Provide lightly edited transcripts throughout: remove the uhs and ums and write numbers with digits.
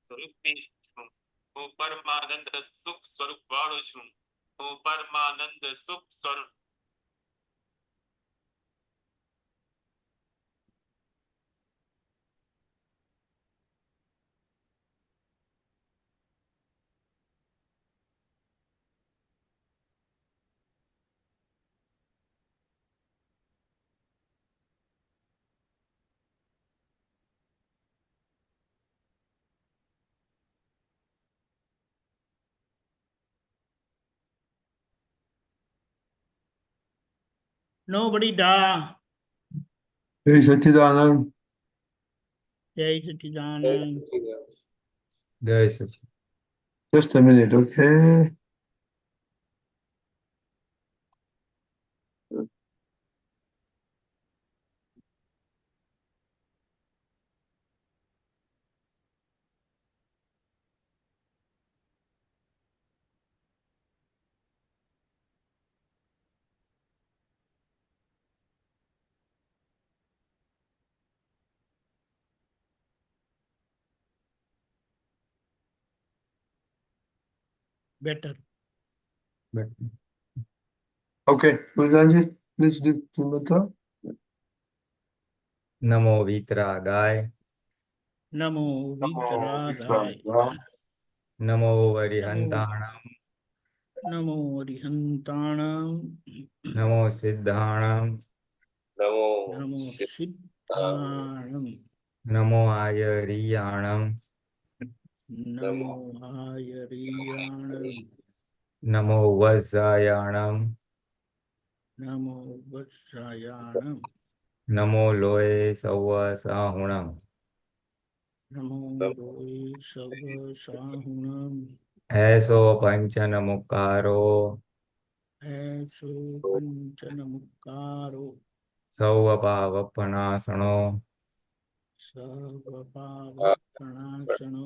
સ્વરૂપી છું. હું પરમાનંદ સુખ સ્વરૂપ વાળો છું. હું પરમાનંદ સુખ સ્વરૂપ. Nobody da. Jai Satchidanand. Jai Satchidanand. Jai Satchidanand. Just a minute, okay? Better. Okay, Pulinanandji, please do the mantra. Namo Vitragaya. Namo Vitragaya. Namo Varihantanam. Namo Rihantanam. Namo Siddhanam. Namo Siddhanam. Namo Ayariyanam. Namo Ayariyanam. Namo Vajrayanam. Namo Vajrayanam. Namo Loe Sawa Sahunam. Namo Doi Sava Sahunam. Eso Panchanamukaro. Eso Panchanamukaro. Sauvabhavapanasano. Sarvabhava Pranasano.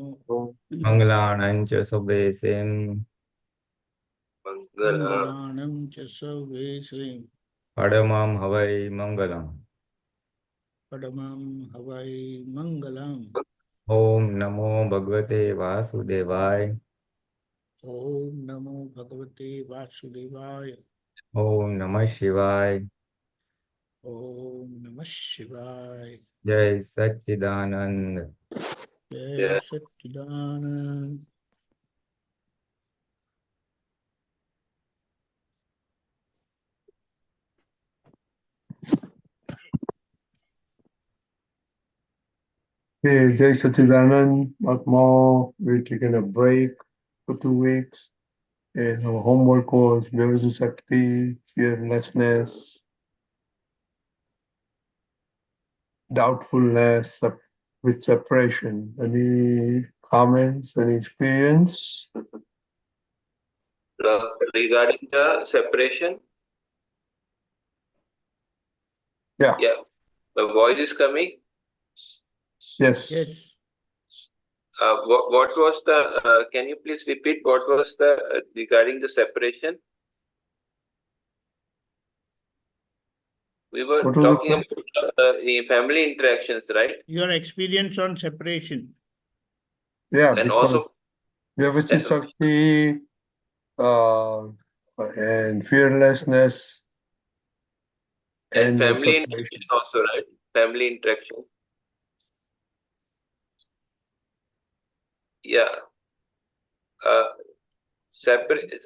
Manglanancha Subesim. Mangalanam Chasavese. Padamam Havai Mangalam. Padamam Havai Mangalam. Om Namo Bhagavate Vasudevaya. Om Namo Bhagavate Vasudevaya. Om Namah Shivaya. Om Namah Shivaya. Jai Satchidanand. Jai Satchidanand. Okay, Jai Satchidanand, Atma, we're taking a break for 2 weeks. And our homework was JSS Shakti, fearlessness, doubtfulness with separation. Any comments, any experience? Regarding the separation? Yeah. Yeah. The voice is coming? Yes. Yes. What was the, can you please repeat what was the, regarding the separation? We were talking about the family interactions, right? Your experience on separation. Yeah, And because also JSS Shakti and fearlessness and the family separation. interaction also, right? Family interaction. Yeah. Separate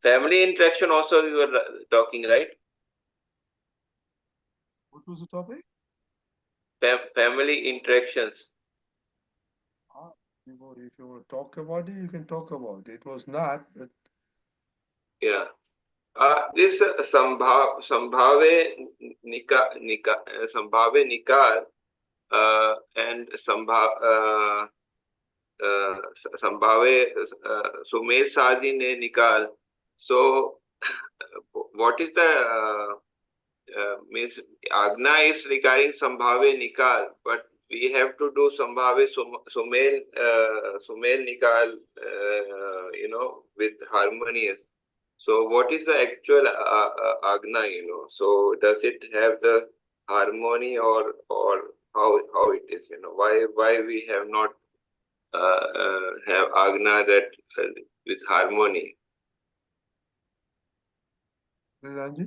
family interaction also you were talking, right? What was the topic? Family interactions. If you want to talk about it, you can talk about it. It was not, but Yeah. This Sambhave Nikal and Sambhave Sumer Sadi ne Nikal. So, what is the means Agna is regarding Sambhave Nikal, but we have to do Sambhave Sumer Nikal, with harmonious. So, what is the actual Agna? So does it have the harmony or how it is? Why we have not have Agna that with harmony. Pulinanandji?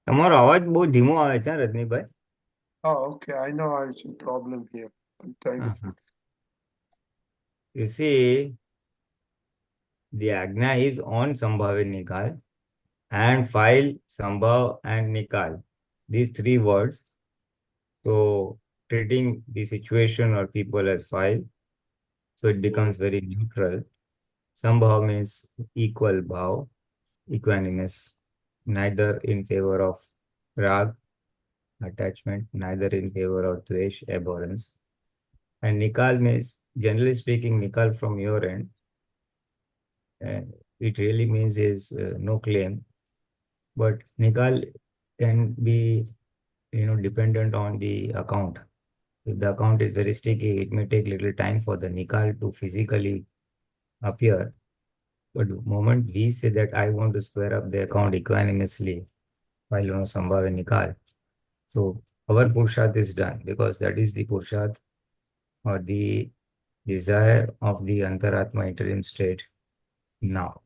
તમારો અવાજ બહુ ધીમો આવે છે Rajnibhai. Oh, okay. I know I have some problem here. I'm trying to fix. You see, the Agna is on Sambhave Nikal and file Sambhav and Nikal. These three words. So treating the situation or people as file. So it becomes very neutral. Sambhav means equal bhav, equanimous, neither in favor of rag, attachment, neither in favor of dvesh, abhorrence. And Nikal means, generally speaking, Nikal from your end, it really means is no claim. But Nikal can be, dependent on the account. If the account is very sticky, it may take little time for the Nikal to physically appear. But the moment we say that I want to square up the account equanimously, while Sambhave Nikal, so our Purusharth is done, because that is the Purusharth or the desire of the Antaratma interim state now.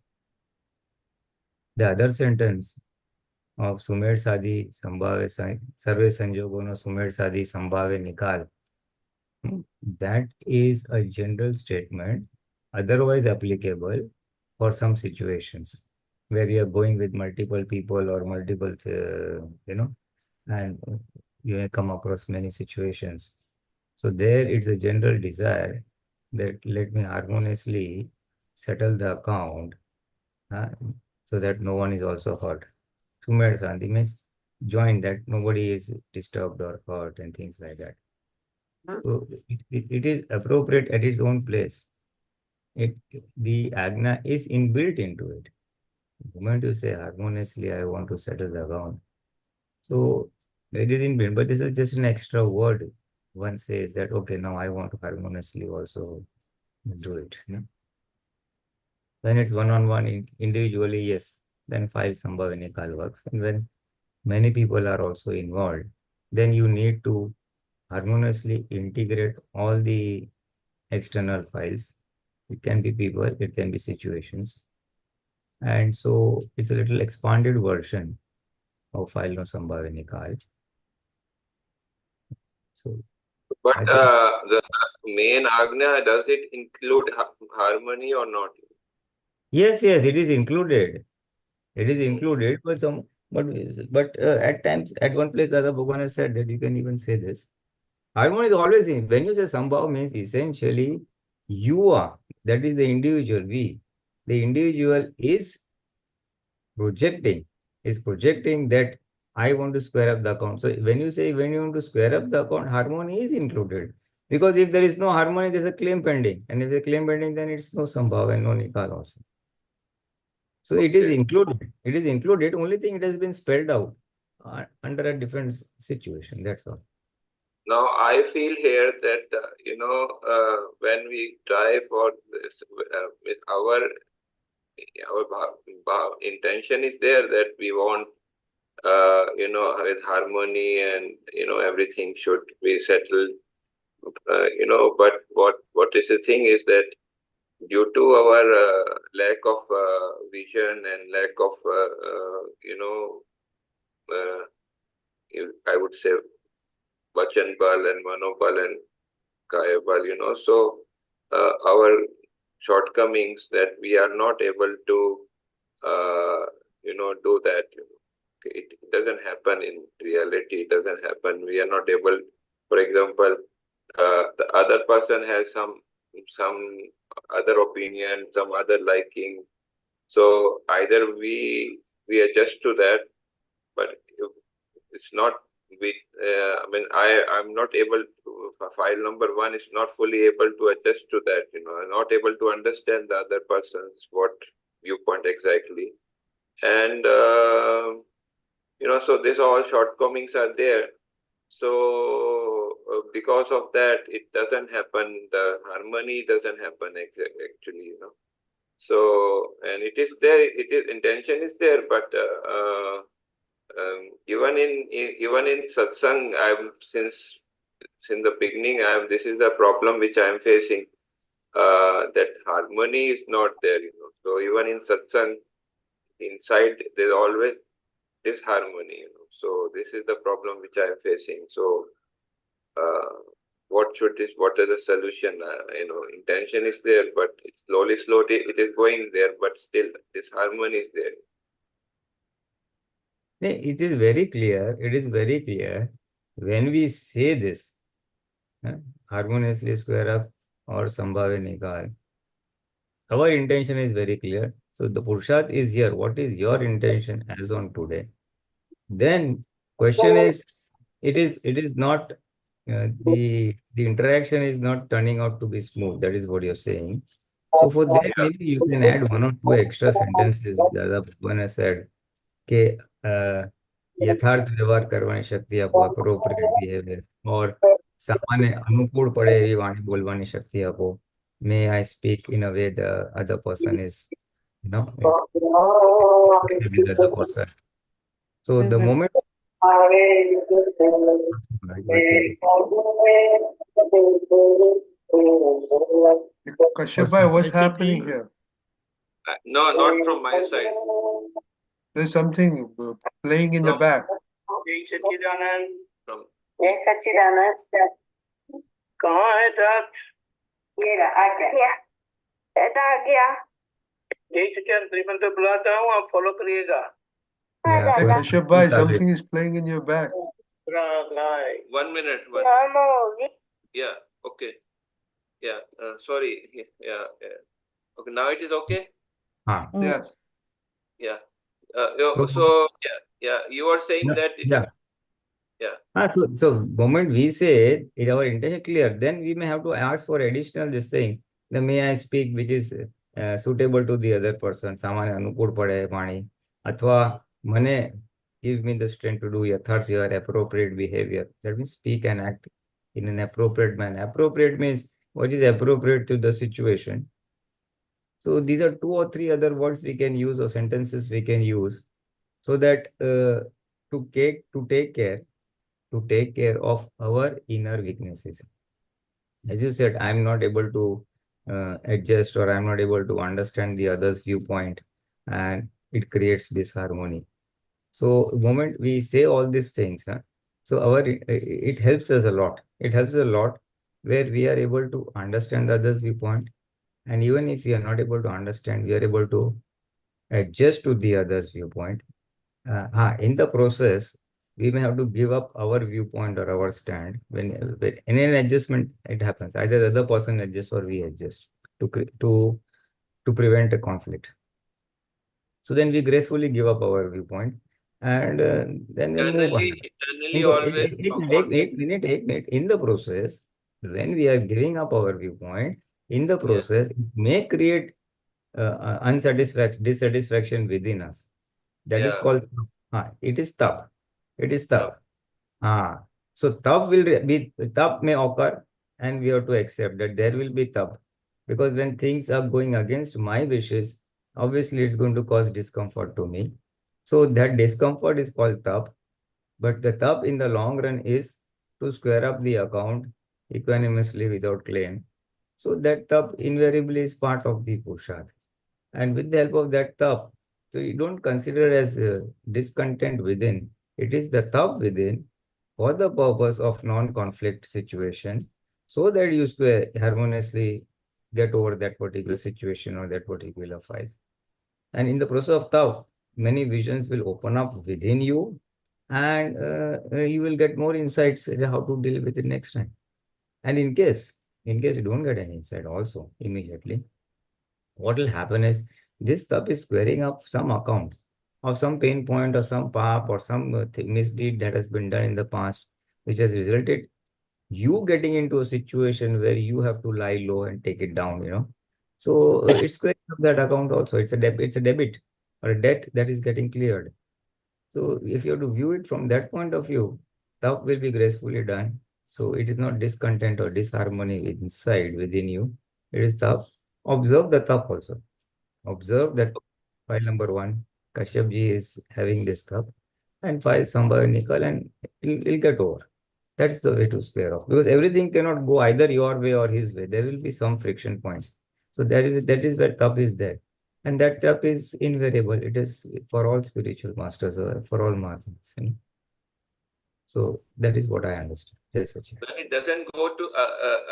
The other sentence of Sumer Sadi Sambhave Sarve Sanjogono Sumer Sadi Sambhave Nikal, that is a general statement, otherwise applicable for some situations where you are going with multiple people or multiple, and you may come across many situations. So there it's a general desire that let me harmoniously settle the account so that no one is also hurt. Sumer Sandhi means join, that nobody is disturbed or hurt and things like that. So it is appropriate at its own place. The Agna is inbuilt into it. The moment you say harmoniously, I want to settle the account. So it is inbuilt, but this is just an extra word. One says that, okay, now I want to harmoniously also do it. When it's one-on-one, individually, yes, then file Sambhave Nikal works. And when many people are also involved, then you need to harmoniously integrate all the external files. It can be people, it can be situations. And so it's a little expanded version of file no Sambhave Nikal. So, But the main Agna, does it include harmony or not? yes, it is included. It is included, but at times, at one place, Dada Bhagwan has said that you can even say this. Harmony is always in. When you say Sambhava means essentially you are, that is the individual, we. The individual is projecting that I want to square up the account. So when you say when you want to square up the account, harmony is included. Because if there is no harmony, there's a claim pending. And if there's a claim pending, then it's no Sambhava and no Nikal also. So it is included. It is included. Only thing, it has been spelled out under a different situation. That's all. Now I feel here that when we try for this, with our intention is there that we want with harmony and everything should be settled. But what is the thing is that due to our lack of vision and lack of I would say Vachan Bal and Manobal and Kaya Bal, so our shortcomings that we are not able to do that. It doesn't happen in reality. It doesn't happen. We are not able. For example, the other person has some other opinion, some other liking. So either we adjust to that, but it's not. I'm not able to. File number 1 is not fully able to adjust to that. I'm not able to understand the other person's viewpoint exactly, and so these all shortcomings are there. So because of that, it doesn't happen. The harmony doesn't happen actually. So, and it is there. It is intention is there, but even in satsang, since since the beginning, this is the problem which I am facing. That harmony is not there, So even in satsang, inside there's always disharmony, So this is the problem which I am facing. So what is the solution? Intention is there, but slowly it is going there, but still disharmony is there. It is very clear. It is very clear when we say this, harmoniously square up or Sambhave Nikal. Our intention is very clear. So the Purusharth is here. What is your intention as on today? Then question is, it is not the interaction is not turning out to be smooth. That is what you're saying. So for that, maybe you can add one or two extra sentences. Dada Bhagwan has said, कि यथार्थ व्यवहार करवानी शक्ति आपो, appropriate behavior, और सामान्य अनुकूल पड़े एवी वाणी बोलवानी शक्ति आपो. May I speak in a way the other person is, with the other person. So the moment, Kashyap bhai, what's happening here? No, not from my side. There's something playing in the back. From जय सच्चिदानंद कहाँ है दक्ष? ये रहा आ गया दादा आ गया जय सच्चिदानंद त्रिमंत्र बुलाता हूँ, आप फॉलो करिएगा. हाँ Hey, दादा Kashyap bhai, something is playing in your back. 1 minute. Momo Yeah, okay. Yeah, sorry. Yeah. Okay, now it is okay? Yes. Yeah. So- Yeah. You are saying that. So moment we say is our intention clear, then we may have to ask for additional this thing. The may I speak which is suitable to the other person. सामान्य अनुकूल पड़े वाणी, अथवा मने give me the strength to do यथार्थ your appropriate behavior. That means speak and act in an appropriate manner. Appropriate means what is appropriate to the situation. So these are 2 or 3 other words we can use or sentences we can use, so that to take care of our inner weaknesses. As you said, I'm not able to adjust, or I'm not able to understand the other's viewpoint, and it creates disharmony. So the moment we say all these things, so it helps us a lot. It helps a lot where we are able to understand the other's viewpoint, and even if we are not able to understand, we are able to adjust to the other's viewpoint. In the process, we may have to give up our viewpoint or our stand. When in an adjustment, it happens. Either the other person adjusts or we adjust to prevent a conflict. So then we gracefully give up our viewpoint, and then we move on. Internally always. In the process, when we are giving up our viewpoint, in the process, it may create dissatisfaction within us. That is called, it is tap. It is tap. So tap may occur, and we have to accept that there will be tap. Because when things are going against my wishes, obviously it's going to cause discomfort to me. So that discomfort is called tap. But the tap in the long run is to square up the account equanimously without claim. So that tap invariably is part of the Purusharth. And with the help of that tap, so you don't consider as discontent within. It is the tap within for the purpose of non-conflict situation, so that you harmoniously get over that particular situation or that particular fight. And in the process of tap, many visions will open up within you, and you will get more insights on how to deal with it next time. And in case you don't get any insight also immediately, what will happen is this tap is squaring up some account of some pain point or some pap or some misdeed that has been done in the past, which has resulted you getting into a situation where you have to lie low and take it down, So it's squaring up that account also. It's a debit or a debt that is getting cleared. So if you have to view it from that point of view, tap will be gracefully done. So it is not discontent or disharmony within you. It is tap. Observe the tap also. Observe that file number 1, Kashyap ji is having this tap, and file Sambhave Nikal, and it'll get over. That's the way to square off, because everything cannot go either your way or his way. There will be some friction points. So that is where tap is there. And that tap is invariable. It is for all spiritual masters, for all masters. So that is what I understand. Yes, Sachin. But it doesn't go to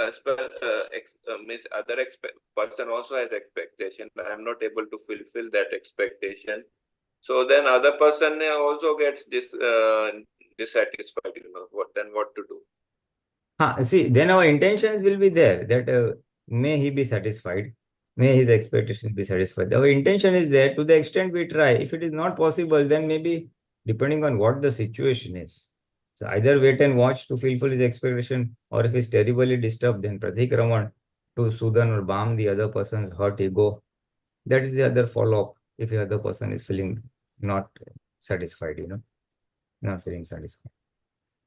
as per means other person also has expectation. I am not able to fulfill that expectation. So then other person also gets dissatisfied. What to do? See, then our intentions will be there that may he be satisfied, may his expectations be satisfied. Our intention is there to the extent we try. If it is not possible, then maybe depending on what the situation is. So either wait and watch to fulfill his expectation, or if he's terribly disturbed, then Pratikraman to soothe or balm the other person's hurt ego. That is the other follow-up if the other person is feeling not satisfied, not feeling satisfied.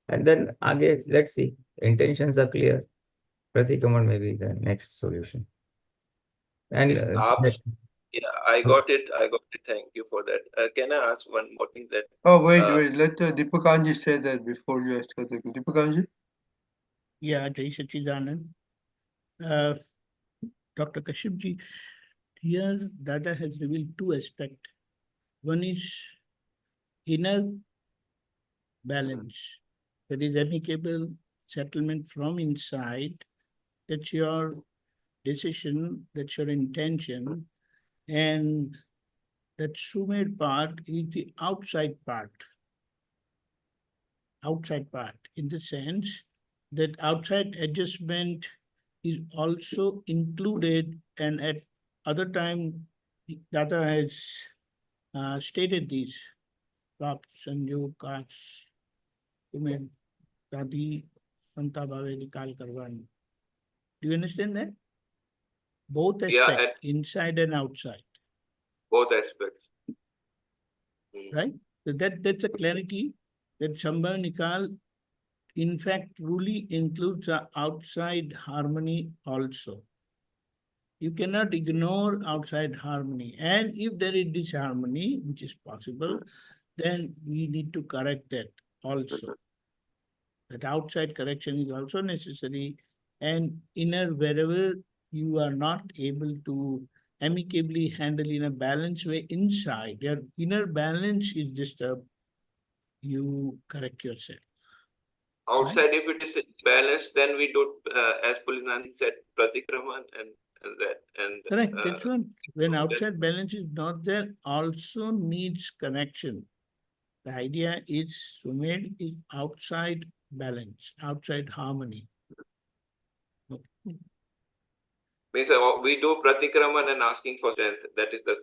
And then again, let's see, intentions are clear. Pratikraman may be the next solution. And yeah, I got it. Thank you for that. Can I ask one more thing? That wait. Let Deepakanandji say that before you ask the Deepakanandji. Yeah, Jai Sachidanand. Dr. Kashyapji, here Dada has revealed two aspects. One is inner balance, that is amicable settlement from inside. That's your decision, that's your intention. And that Sumedh part is the outside part. Outside part, in the sense that outside adjustment is also included, and at other time, Dada has stated these. Prap, Sanjog, Kash, Sumedh, Radhi, Sambhave, Nikal, Karwan. Do you understand that? Both aspects, inside and outside. Both aspects. Right? So that's a clarity that Sambhave Nikal, in fact, truly includes the outside harmony also. You cannot ignore outside harmony. And if there is disharmony, which is possible, then we need to correct that also. That outside correction is also necessary. And inner, wherever you are not able to amicably handle in a balanced way inside, your inner balance is disturbed, you correct yourself. Outside, right? If it is balanced, then we do, as Pulinanandji said, Pratikraman and that. And correct, that's one. When outside balance is not there, also needs connection. The idea is Sumedh is outside balance, outside harmony. Okay. Means we do Pratikraman and asking for strength. That is the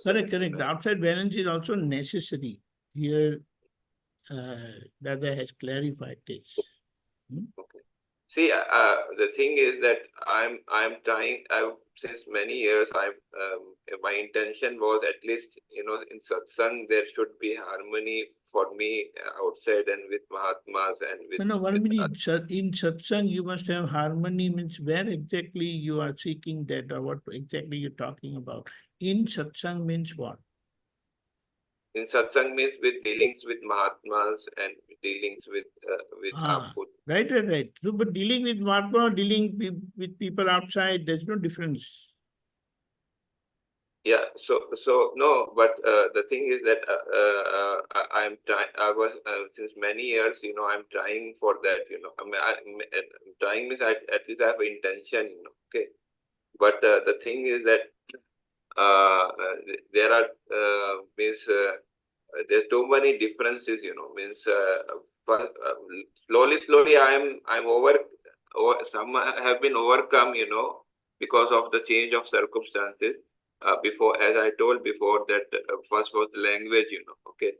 correct. The outside balance is also necessary. Here, Dada has clarified this. Okay. See, the thing is that I'm trying. Since many years, my intention was at least in satsang there should be harmony for me outside and with Mahatmas and with. No, 1 minute. In satsang you must have harmony. Means where exactly you are seeking that, or what exactly you're talking about. In satsang means what? In satsang means with dealings with Mahatmas and dealings with Aput. Right. So, but dealing with Mahatma, dealing with people outside, there's no difference. Yeah. So no, but the thing is that I'm trying. I was since many years. I'm trying for that. I'm trying means at least I have intention. Okay. But the thing is that there are there's too many differences, means slowly I'm over, some have been overcome, because of the change of circumstances. Before, as I told before, that first was language, okay.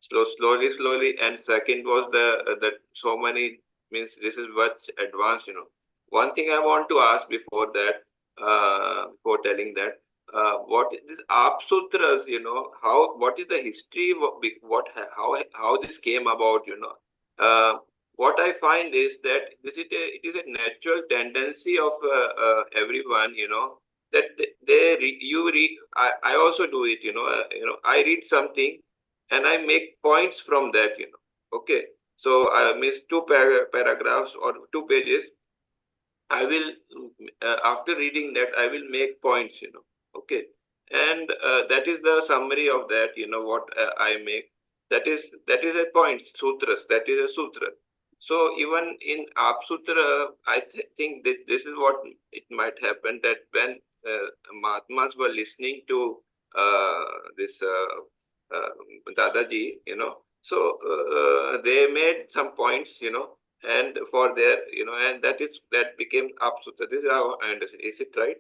Slowly, and second was that so many, means this is much advanced, One thing I want to ask before that, before telling that, what is this Apt Sutras, what is the history, how this came about, what I find is that it is a natural tendency of everyone, that I also do it, I read something and I make points from that, okay. So I missed two paragraphs or 2 pages. I will, after reading that, I will make points, okay. And that is the summary of that, what I make. That is a point, sutras, that is a sutra. So even in Apt Sutra, I think this is what it might happen, that when Mahatmas were listening to this Dadaji, so they made some points, and for their, and that became Apt Sutra. This is how I understand. Is it right?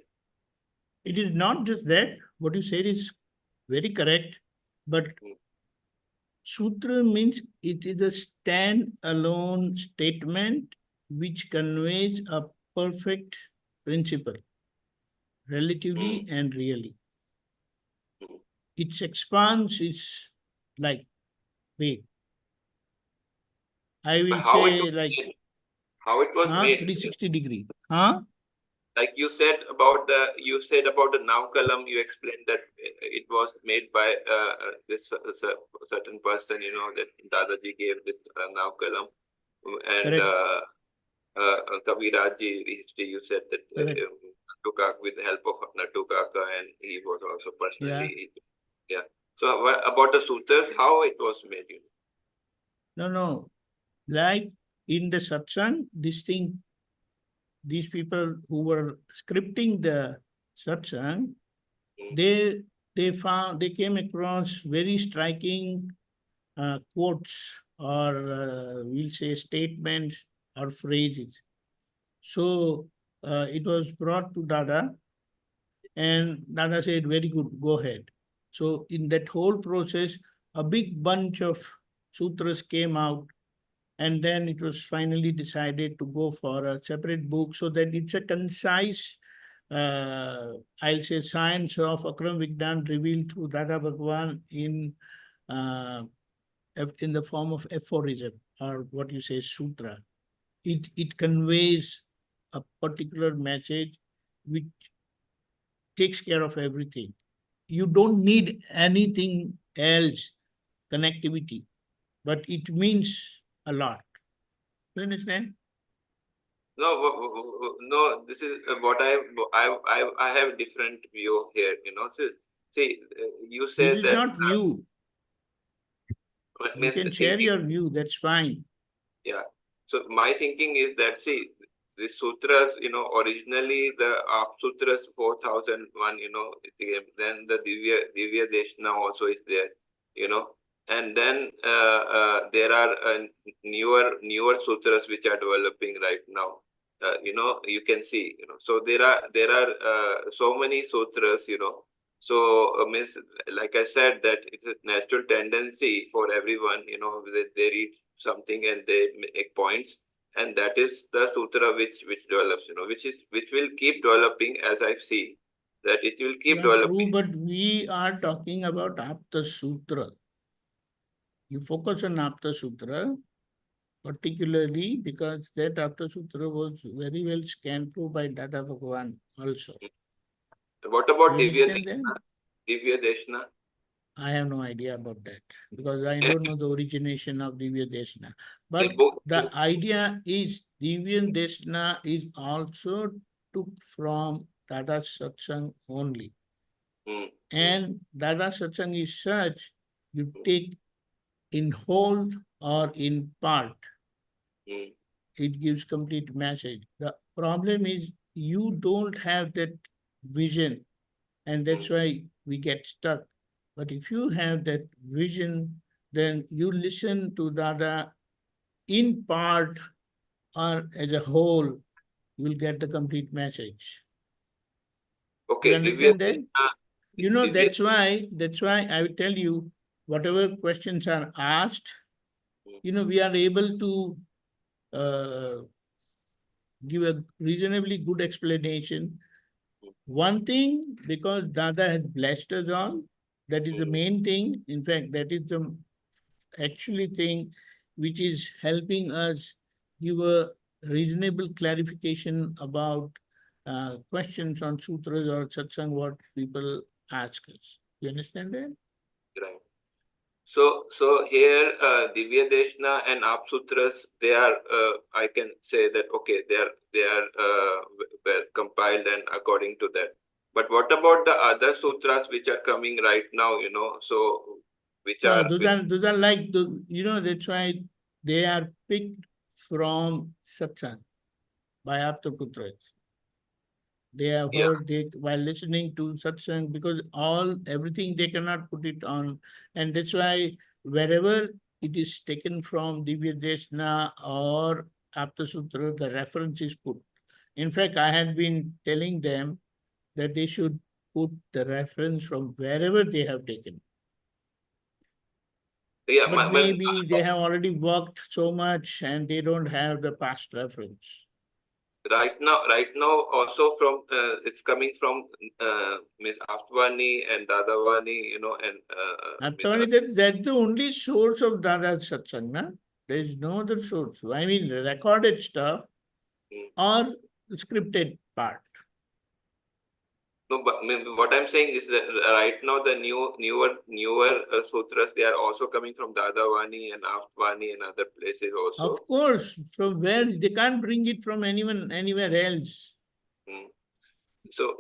It is not just that. What you said is very correct, but Sutra means it is a stand-alone statement which conveys a perfect principle, relatively and really. Its expanse is like big. I will How it say was like made? How it was made? 360 degree. Huh? Like you said about the now column, you explained that it was made by this certain person, that Dadaji gave this now column, and Kabirajji history, you said that with the help of Nattu Kaka, and he was also personally, yeah. So about the sutras, how it was made? No. Like in the satsang, these people who were scripting the satsang, they came across very striking quotes or we'll say statements or phrases. So it was brought to Dada, and Dada said, very good, go ahead. So in that whole process, a big bunch of sutras came out, and then it was finally decided to go for a separate book so that it's a concise, I'll say, science of Akram Vignan revealed through Dada Bhagwan in the form of aphorism, or what you say, sutra. It conveys a particular message which takes care of everything. You don't need anything else, connectivity, but it means a lot. You understand? No. This is what I have different view here. So, see, you say This is that. not view. You can share your view. That's fine. Yeah. So my thinking is that, see, the sutras, originally the Apt Sutras 4001, then the Divya Deshna also is there, and then there are newer sutras which are developing right now. You can see, so there are so many sutras, so means, like I said, that it's a natural tendency for everyone, they read something and they make points, and that is the sutra which develops, which will keep developing, as I see that it will keep developing. True, but we are talking about Apta Sutra. You focus on Apta Sutra, particularly because that Apta Sutra was very well scanned through by Dada Bhagwan also. What about You Divya understand Deshna? Divya Deshna? I have no idea about that because I don't know the origination of Divya Deshna. But the idea is Divya Deshna is also took from Dada Satsang only. And Dada Satsang is such, you take in whole or in part. It gives complete message. The problem is you don't have that vision, and that's why we get stuck. But if you have that vision, then you listen to Dada in part or as a whole, you'll get the complete message. Okay, you understand that? That's why I will tell you, whatever questions are asked, we are able to give a reasonably good explanation. One thing, because Dada has blessed us all, that is the main thing. In fact, that is the actually thing which is helping us give a reasonable clarification about questions on sutras or satsang, what people ask us. You understand that? Right. So here, Divya Deshna and Apt Sutras, they are, I can say that, okay, they are well compiled and according to that. But what about the other sutras which are coming right now, so which No, are, those are like, that's why they are picked from Satsang by Apta Putras. They have Yeah. heard while listening to satsang, because everything they cannot put it on, and that's why wherever it is taken from Divya Deshna or Apta Sutra, the reference is put. In fact, I had been telling them that they should put the reference from wherever they have taken. yeah, But maybe they have already worked so much and they don't have the past reference. Right now also from it's coming from Miss Aftwani and Dadavani, and That's the only source of Dada's satsang, na? There is no other source. I mean, recorded stuff or scripted part. No, but what I'm saying is that right now the newer sutras, they are also coming from Dadavani and Aftwani and other places also. Of course, from where they can't bring it from anywhere else. So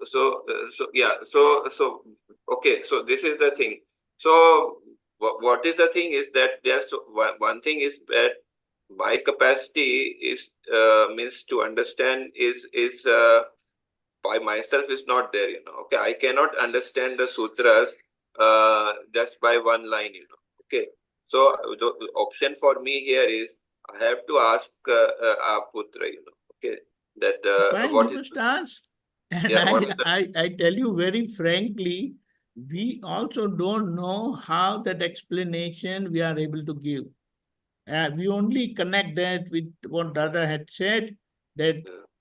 okay. So this is the thing. So what is the thing is that there's one thing is that my capacity is means to understand is by myself is not there. Okay, I cannot understand the sutras just by one line. Okay, so the option for me here is I have to ask Putra. Okay, that Fine, what you is must ask. And yeah, what is the I tell you very frankly, we also don't know how that explanation we are able to give. We only connect that with what Dada had said, that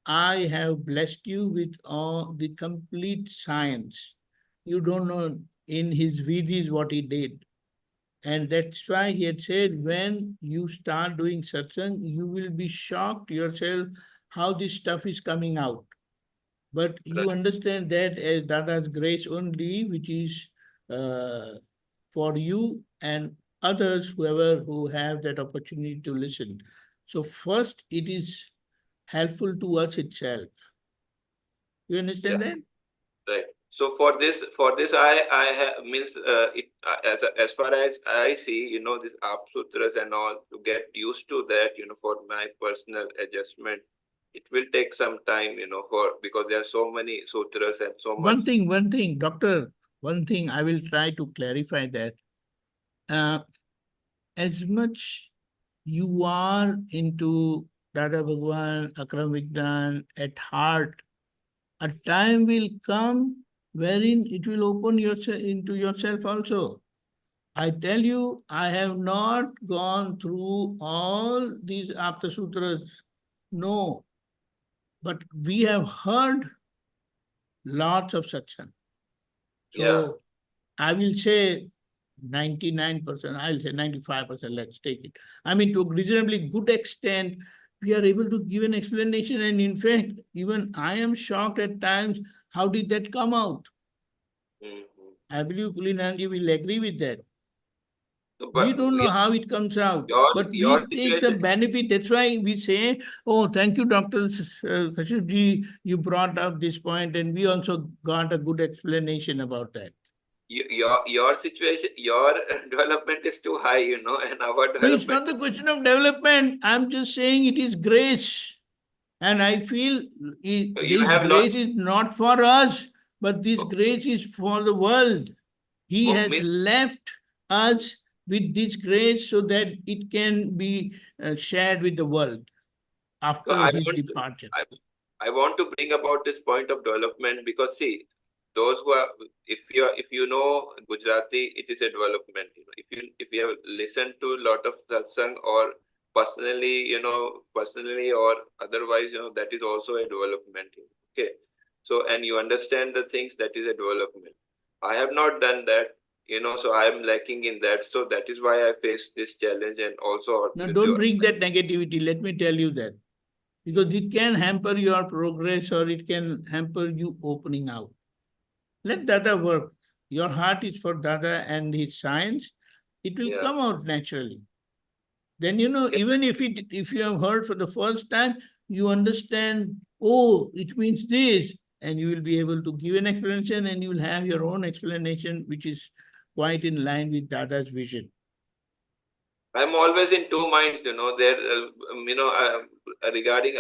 I have blessed you with all the complete science. You don't know in his vidis what he did. And that's why he had said, when you start doing satsang, you will be shocked yourself how this stuff is coming out. But you understand that as Dada's grace only, which is for you and others, who have that opportunity to listen. So first, it is helpful to us itself. You understand that? right? So for this, I have means it as far as I see, this Apt Sutras and all, to get used to that, for my personal adjustment, it will take some time, because there are so many sutras and so much. One thing, doctor, I will try to clarify that. As much you are into Dada Bhagwan, Akram Vignan at heart, a time will come wherein it will open into yourself also. I tell you, I have not gone through all these Apta Sutras. No. But we have heard lots of satsang. So I will say 99%, I'll say 95%, let's take it. I mean, to a reasonably good extent, we are able to give an explanation. And in fact, even I am shocked at times, how did that come out? I believe Pulinanandji will agree with that. We don't know how it comes out, but we take the benefit. That's why we say, oh, thank you, Dr. Kashifji, you brought up this point, and we also got a good explanation about that. Your situation, your development is too high, and our development. No, it's not the question of development. I'm just saying it is grace. And I feel this grace is not for us, but this grace is for the world. He has left us with this grace so that it can be shared with the world after his departure. I want to bring about this point of development because see, those who are, if you know Gujarati, it is a development. If you have listened to a lot of satsang or personally, personally or otherwise, that is also a development. Okay, so and you understand the things, that is a development. I have not done that. So I am lacking in that. So that is why I face this challenge and also. Now, don't bring that negativity. Let me tell you that. Because it can hamper your progress or it can hamper you opening out. Let Dada work. Your heart is for Dada and his science. It will Yeah. come out naturally. Then, you know, Yeah. even if you have heard for the first time, you understand, oh, it means this, and you will be able to give an explanation, and you will have your own explanation, which is quite in line with Dada's vision. I'm always in two minds, there, regarding,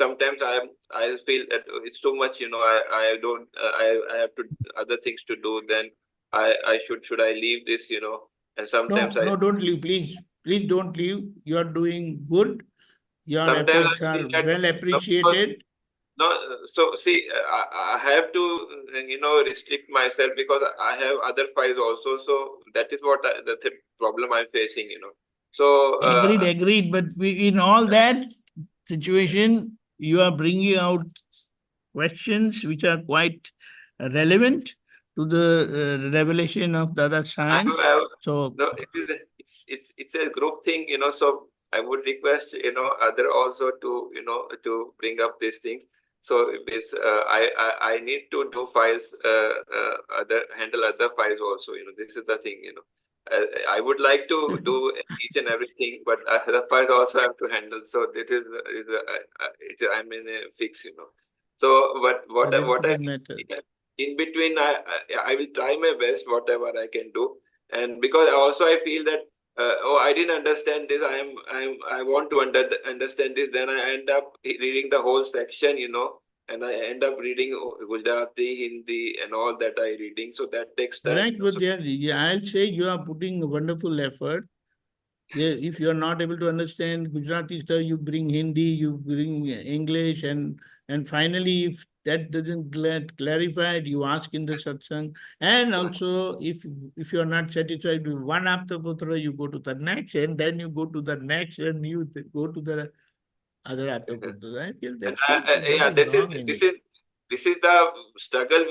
sometimes I feel that it's too much, I don't, I have to, other things to do, then should I leave this, and sometimes No, don't leave, please. Please don't leave. You are doing good. Your sometimes efforts I are feel that, well because, appreciated. no, so see, I have to, restrict myself because I have other files also. So that is what the problem I'm facing, So, Agreed. But in all that situation, you are bringing out questions which are quite relevant to the revelation of Dada science. So, no, it's a group thing, so I would request, other also to, to bring up these things. So it's, I need to do files, handle other files also, this is the thing, I would like to do each and everything, but other files also have to handle. So it is, I'm in a fix, So, but what I, doesn't matter. in between, I will try my best, whatever I can do. And because also I feel that, oh, I didn't understand this. I want to understand this. Then I end up reading the whole section, and I end up reading Gujarati, Hindi, and all that I reading. So that takes time. Right, but I'll say you are putting a wonderful effort. Yeah, if you are not able to understand Gujarati stuff, you bring Hindi, you bring English, and finally, if that doesn't get clarified, you ask in the satsang. And also, if you are not satisfied with one Aptaputra, you go to the next, and then you go to the next, and you go to the other Aptaputra. I feel that's Yeah, nothing wrong in it. this is the struggle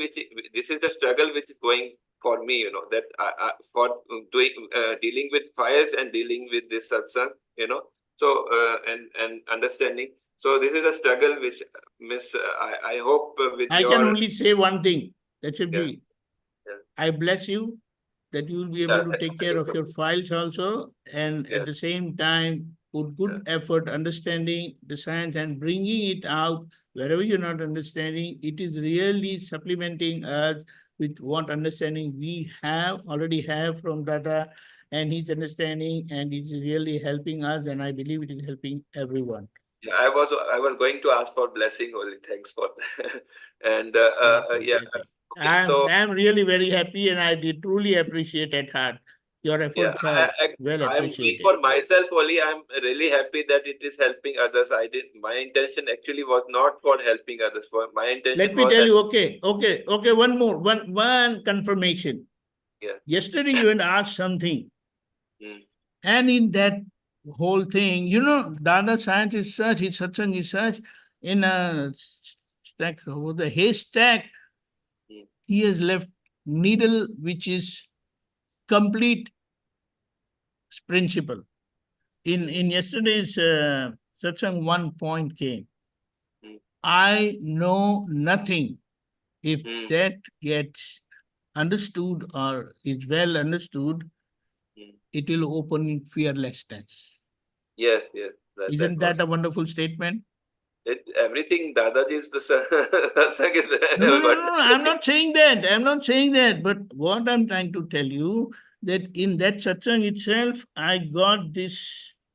which is going for me, that for doing, dealing with fires and dealing with this satsang, so and understanding. So this is a struggle which, Miss, I hope with I your, can only say one thing. That should yeah, be, yeah, I bless you that you will be able to take care of your files also, and yeah, at the same time put good effort understanding the science and bringing it out wherever you're not understanding. It is really supplementing us with what understanding we already have from Dada and his understanding, and it is really helping us, and I believe it is helping everyone. yeah, I was going to ask for blessing only. Thanks for that. And yeah. Okay, so I'm really very happy, and I did truly appreciate at heart. Your yeah, efforts are well I'm doing appreciated. for myself only. I'm really happy that it is helping others. My intention actually was not for helping others. My intention Let me was tell that, you, okay, one more, one confirmation. yeah. Yesterday you had asked something, Mm. and in that whole thing, Dada science is such, his satsang is such, in a stack, the haystack, Mm. he has left needle, which is complete principle. In yesterday's satsang, one point came. Mm. I know nothing. If Mm. that gets understood or is well understood, Mm. it will open fearlessness. Yes, Isn't was that a wonderful statement? everything. Dadaji is the satsang is No. I'm not saying that. But what I'm trying to tell you, that in that satsang itself, I got this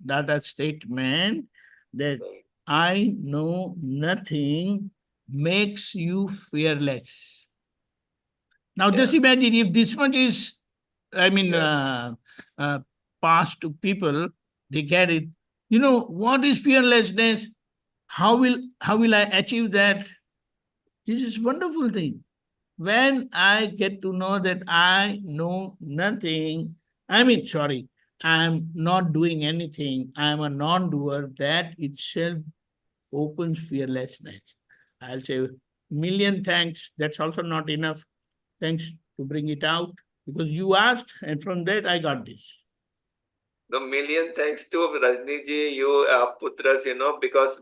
Dada statement that I know nothing makes you fearless. Now, just imagine if this much is, passed to people, they get it. What is fearlessness? How will I achieve that? This is wonderful thing. When I get to know that I know nothing, I'm not doing anything, I'm a non-doer, that itself opens fearlessness. I'll say million thanks. That's also not enough. Thanks to bring it out, because you asked, and from that I got this. The million thanks to Rajniji, you Putras,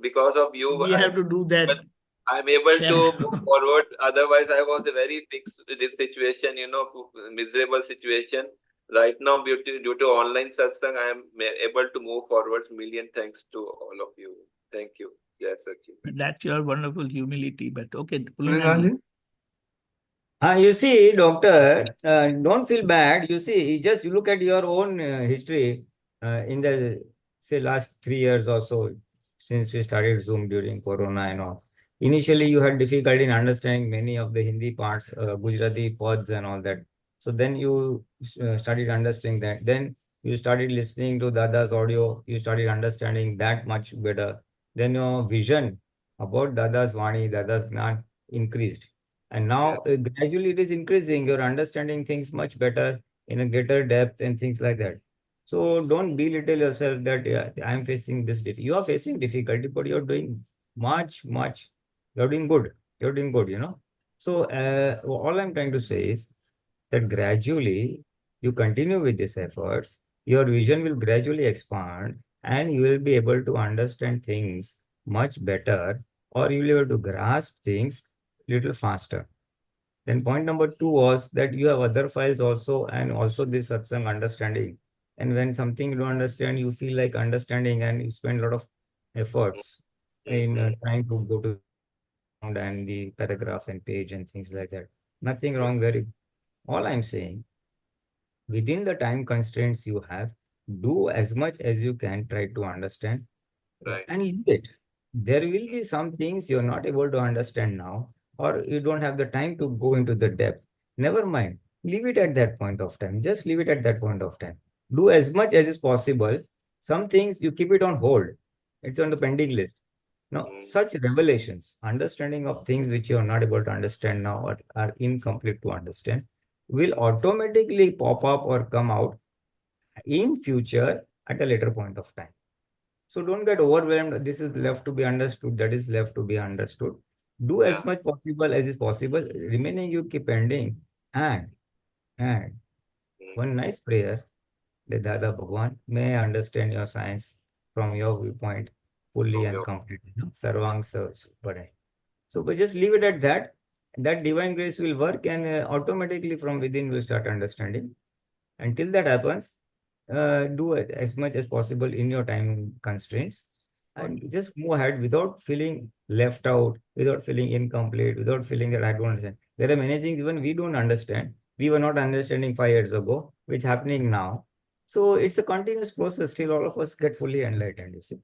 because of you, We have to do that. I'm able to move forward. Otherwise, I was very fixed with this situation, miserable situation. right now, due to online satsang, I am able to move forward. Million thanks to all of you. Thank you. Yes, Sachin. That's your wonderful humility. But okay, Pulinanandji? Pulinanandji. You see, doctor, don't feel bad. You see, just look at your own history in the, say, last 3 years or so, since we started Zoom during Corona and all. Initially, you had difficulty in understanding many of the Hindi parts, Gujarati pods and all that. So then you started understanding that. Then you started listening to Dada's audio. You started understanding that much better. Then your vision about Dada's Vani, Dada's Gnan increased. And now gradually it is increasing. You're understanding things much better in a greater depth and things like that. So don't belittle yourself that I'm facing this. You are facing difficulty, but you're doing much. You're doing good. You're doing good, you know. So all I'm trying to say is that gradually you continue with these efforts, your vision will gradually expand and you will be able to understand things much better, or you will be able to grasp things little faster. Then point number 2 was that you have other files also, and also this satsang understanding. And when something you don't understand, you feel like understanding and you spend a lot of efforts in trying to go to and the paragraph and page and things like that. Nothing wrong. Very, all I'm saying, within the time constraints you have, do as much as you can, try to understand and leave it. There will be some things you're not able to understand now, or you don't have the time to go into the depth. Never mind. Leave it at that point of time. Just leave it at that point of time. Do as much as is possible. Some things you keep it on hold. It's on the pending list. Now, such revelations, understanding of things which you are not able to understand now or are incomplete to understand, will automatically pop up or come out in future at a later point of time. So don't get overwhelmed. This is left to be understood. That is left to be understood. Do as much possible as is possible. Remaining you keep pending. And one nice prayer, the Dada Bhagwan, may I understand your science from your viewpoint fully and completely. Sarvang Parai. So but just leave it at that. That divine grace will work and automatically from within you start understanding. Until that happens, do it as much as possible in your time constraints and just move ahead without feeling left out, without feeling incomplete, without feeling that I don't understand. There are many things even we don't understand. We were not understanding 5 years ago, which is happening now. So it's a continuous process till all of us get fully enlightened, you see.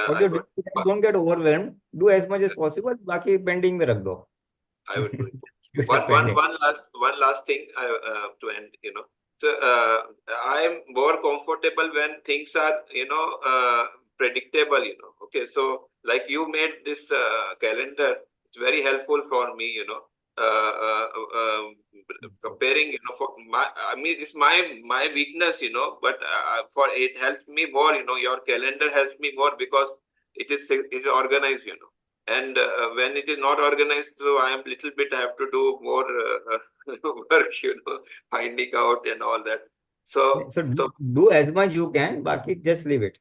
But don't get overwhelmed. Do as much as possible. Baki pending mein rakh do. I would do it. One last thing to end, you know. So I am more comfortable when things are, you know, predictable, you know. Okay, so like you made this calendar, it's very helpful for me, you know. Comparing, you know, for my, I mean, it's my weakness, you know, but for it helps me more, you know. Your calendar helps me more because it is organized, you know. And when it is not organized, so I am little bit have to do more work, you know, finding out and all that. So do as much you can, baki just leave it.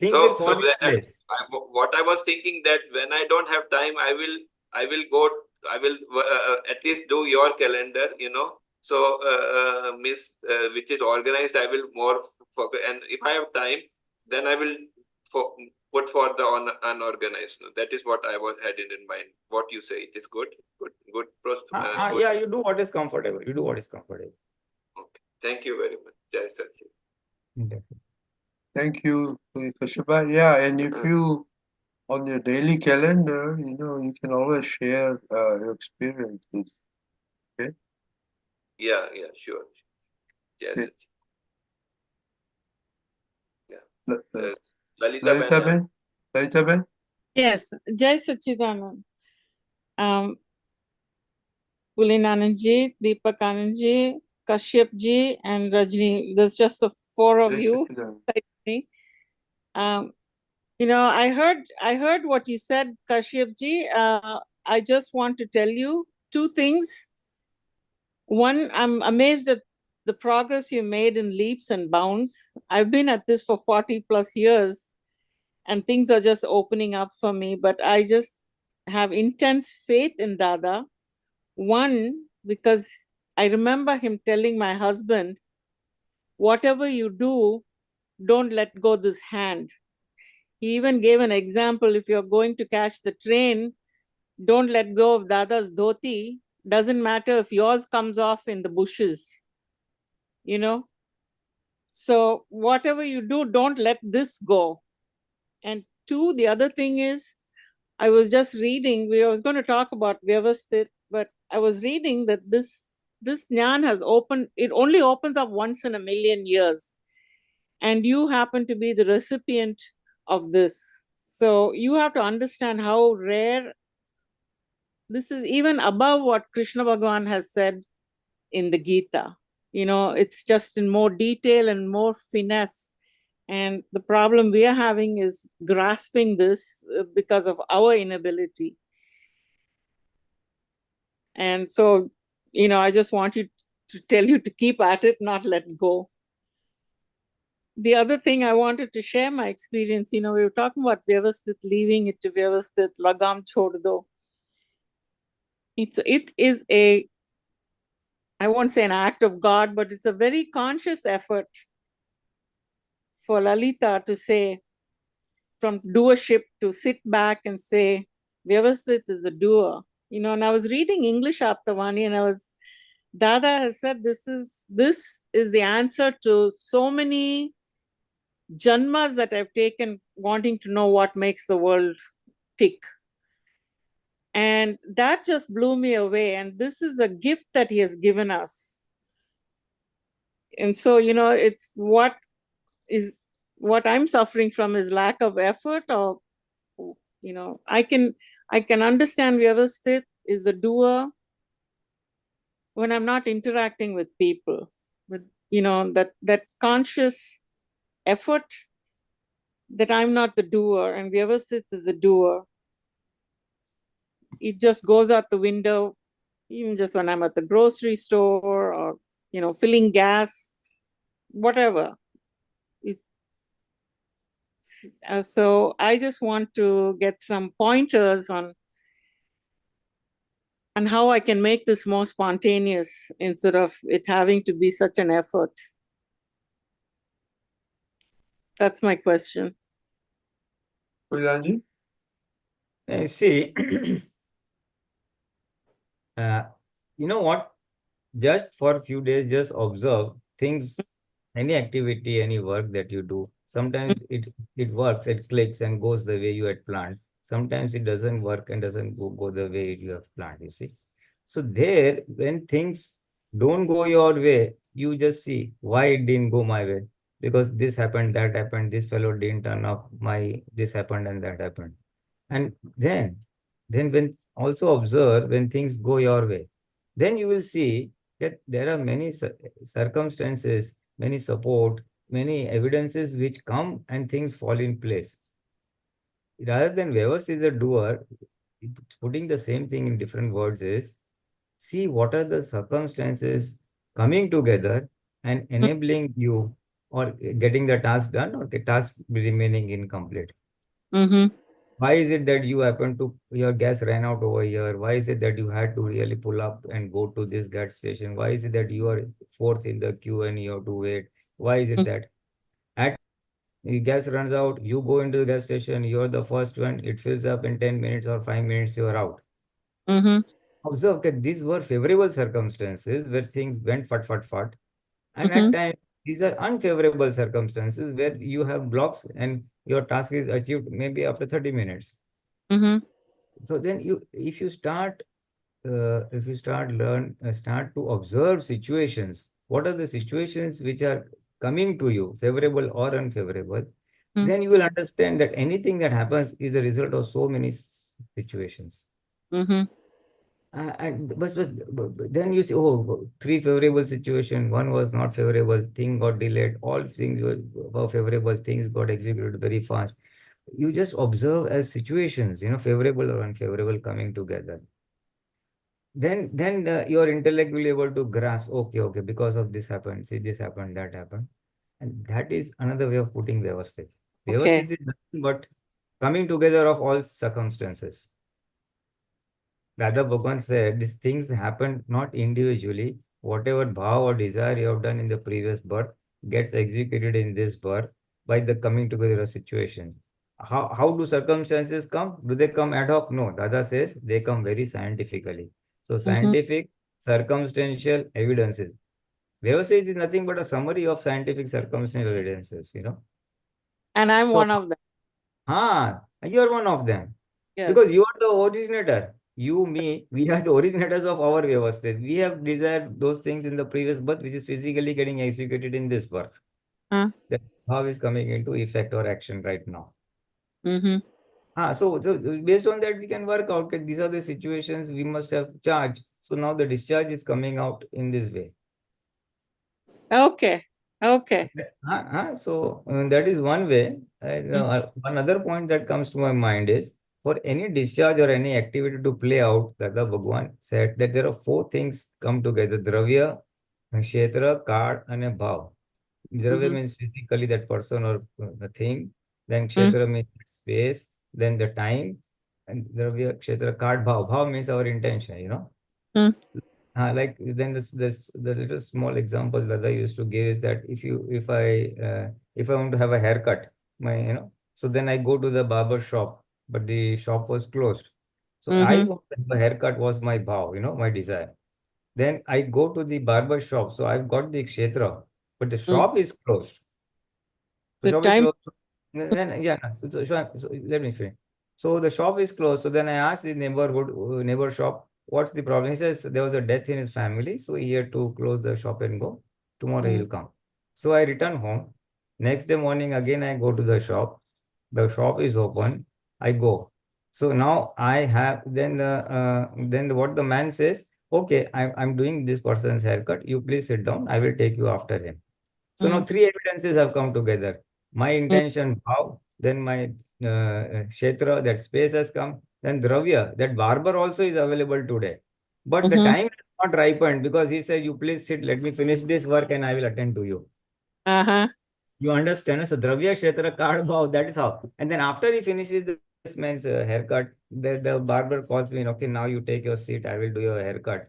Think so, will fall in place. What I was thinking that when I don't have time, I will at least do your calendar, you know. So which is organized, I will more focus. And if I have time, then I will put for the unorganized. That is what I was had in mind. What you say, it is good. Yeah, you do what is comfortable. You do what is comfortable. Okay. Thank you very much. Jai Sachin. Thank you, Kashyapa. Yeah, and if you, on your daily calendar, you know, you can always share your experiences. Okay? Yeah, sure. Yes. Yeah. Lalita Ben? Yes, Jai Sachidanand. Pulinanandji, Deepakanandji, Kashyapji, and Rajni. There's just the 4 of you. You know, I heard what you said, Kashyapji. I just want to tell you 2 things. One, I'm amazed at the progress you made in leaps and bounds. I've been at this for 40 plus years, and things are just opening up for me, but I just have intense faith in Dada. One, because I remember him telling my husband whatever you do, don't let go this hand. He even gave an example. If you're going to catch the train, don't let go of Dada's dhoti. Doesn't matter if yours comes off in the bushes, you know. So whatever you do, don't let this go. And two, the other thing is, I was just reading, I was going to talk about Vyavasthit, but I was reading that this jnana has opened, it only opens up once in a million years. And you happen to be the recipient of this. So you have to understand how rare this is, even above what Krishna Bhagwan has said in the Gita. You know, it's just in more detail and more finesse. And the problem we are having is grasping this because of our inability. And so, you know, I just want you to tell you to keep at it, not let go. The other thing I wanted to share my experience, you know, we were talking about Vyavasthit, leaving it to Vyavasthit, lagam chhod do. It is a, I won't say an act of God, but it's a very conscious effort for Lalita to say, from doership to sit back and say, Vyavasthit is the doer. You know, and I was reading English Aptavani, and Dada has said this is the answer to so many janmas that I've taken wanting to know what makes the world tick. And that just blew me away. And this is a gift that he has given us. And so, you know, it's what I'm suffering from is lack of effort, or, you know, I can understand Vyavasthit is the doer when I'm not interacting with people, with, you know, that conscious effort that I'm not the doer and Vyavasthit is the doer. It just goes out the window, even just when I'm at the grocery store or, you know, filling gas, whatever. So I just want to get some pointers on how I can make this more spontaneous instead of it having to be such an effort. That's my question. Pulinanandji? See, you know what? Just for a few days, just observe things, any activity, any work that you do. Sometimes it works, it clicks and goes the way you had planned. Sometimes it doesn't work and doesn't go the way you have planned, you see. So there, when things don't go your way, you just see why it didn't go my way. Because this happened, that happened, this fellow didn't turn up, this happened and that happened. And then when also observe when things go your way, then you will see that there are many circumstances, many support, many evidences which come and things fall in place. Rather than Vyavasthit is a doer, putting the same thing in different words is, see what are the circumstances coming together and enabling you or getting the task done or the task remaining incomplete. Mm-hmm. Why is it that you happen to, your gas ran out over here? Why is it that you had to really pull up and go to this gas station? Why is it that you are fourth in the queue and you have to wait? Why is it that at the gas runs out, you go into the gas station, you're the first one, it fills up in 10 minutes or 5 minutes, you're out. Mm-hmm. Observe that these were favorable circumstances where things went fat. And Mm-hmm. at times, these are unfavorable circumstances where you have blocks and your task is achieved maybe after 30 minutes. Mm-hmm. So then if you start to observe situations, what are the situations which are coming to you, favorable or unfavorable, then you will understand that anything that happens is a result of so many situations. Mm-hmm. But then you see, oh, 3 favorable situation, 1 was not favorable, thing got delayed, all things were favorable, things got executed very fast. You just observe as situations, you know, favorable or unfavorable coming together. Then your intellect will be able to grasp, okay, because of this happened, see this happened, that happened. And that is another way of putting Vyavasthit. Okay. Vyavasthit is nothing but coming together of all circumstances. Dada Bhagwan said, these things happen not individually. Whatever bhav or desire you have done in the previous birth, gets executed in this birth by the coming together of situations. How do circumstances come? Do they come ad hoc? No. Dada says they come very scientifically. So scientific, circumstantial evidences. Vyavasthit is nothing but a summary of scientific circumstantial evidences, And I'm So, one of them. you are one of them. Because you are the originator. You, me, we are the originators of our Vyavasthit. We have desired those things in the previous birth, which is physically getting executed in this birth. Huh? That how is coming into effect or action right now. Mm-hmm. So based on that, we can work out that these are the situations we must have charged. So now the discharge is coming out in this way. Okay. Okay. So that is one way. One other point that comes to my mind is for any discharge or any activity to play out, Dada Bhagwan said that there are 4 things come together: Dravya, Kshetra, Kad, and a Bhav. Dravya means physically that person or the thing. Then Kshetra means space. Then the time. And Dravya, Kshetra, Kad, Bhav. Bhav means our intention, Like then the little small example that I used to give is that if I want to have a haircut, so then I go to the barber shop, but the shop was closed. So I want to have a haircut was my bhav, my desire. Then I go to the barber shop, so I've got the kshetra, but the shop is closed. The The shop is time. closed. Then so let me finish. So the shop is closed. So then I asked the neighbor shop, what's the problem? He says there was a death in his family, so he had to close the shop and go. Tomorrow he'll come. So I return home. Next day morning again I go to the shop. The shop is open. I go. So now I have then what the man says, okay, I'm doing this person's haircut. You please sit down. I will take you after him. So now 3 evidences have come together. My intention, how, then my kshetra, that space has come, then dravya, that barber also is available today. But the time is not ripened because he said, you please sit, let me finish this work and I will attend to you. Uh-huh. You understand? So dravya, kshetra, kad, bhav, that is how. And then after he finishes this man's haircut, the barber calls me, okay, now you take your seat, I will do your haircut.